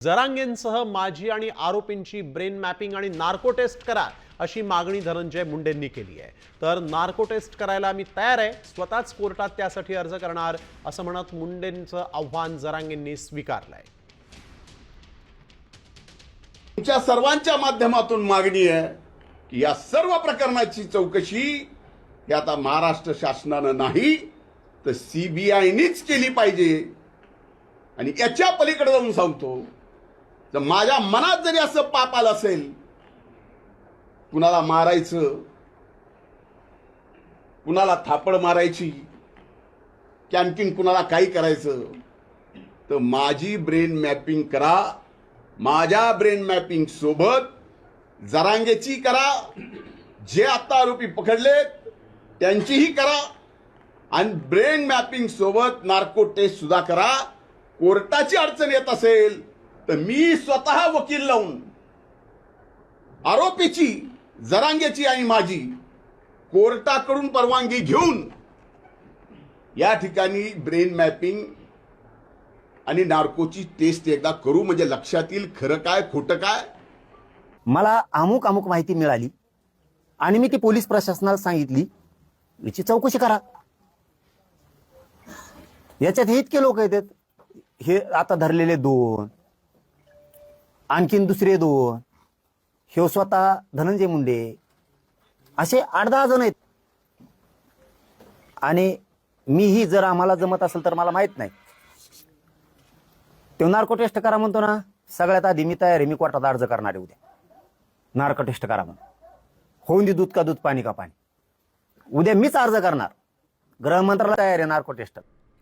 जरांगेंसह माजी आणि आरोपींची ब्रेन मॅपिंग आणि नार्को टेस्ट करा अशी मागणी धनंजय मुंडेंनी केली आहे। तर नार्को टेस्ट करायला मी तयार आहे, स्वतःच कोर्टात त्यासाठी अर्ज करणार असं म्हणत मुंडेंचं आव्हान जरांगेंनी स्वीकारलंय। तुमच्या सर्वांच्या माध्यमातून मागणी आहे की या सर्व प्रकरणाची चौकशी ही आता महाराष्ट्र शासनाने नाही तर सीबीआयनीच केली पाहिजे। आणि याच्या पलीकडे जाऊन सांगतो, जर माझ्या मनात जरी असं पाप आलं असेल, कुणाला मारायचं, कुणाला थापड मारायची, की आणखीन कुणाला काही करायचं, तर माझी ब्रेन मॅपिंग करा। माझ्या ब्रेन मॅपिंग सोबत जरांगेची करा, जे आता आरोपी पकडलेत त्यांचीही करा, आणि ब्रेन मॅपिंग सोबत नार्को टेस्ट सुद्धा करा। कोर्टाची अडचण येत असेल तर मी स्वतः वकील लावून आरोपीची, जरांगेची आणि माझी कोर्टाकडून परवानगी घेऊन या ठिकाणी ब्रेन मॅपिंग आणि नार्कोची टेस्ट एकदा करू, म्हणजे लक्षात येईल खरं काय खोटं काय। मला अमुक माहिती मिळाली आणि मी ती पोलीस प्रशासनाला सांगितली, याची चौकशी करा। याच्यात हे इतके लोक आहेत, हे आता धरलेले 2, आणखीन दुसरे 2, हे स्वतः धनंजय मुंडे, असे 8-10 जण आहेत। आणि मीही जर आम्हाला जमत असेल तर, मला माहित नाही, तो नार्को टेस्ट करा म्हणतो ना, सगळ्यात आधी मी तयार आहे, मी कोर्टात अर्ज करणार आहे उद्या नार्को टेस्ट करा म्हणून। होऊन दे दूध का दूध, पाणी का पाणी, उद्या मीच अर्ज करणार। गृह मंत्रालय तयार आहे नार्को टेस्ट।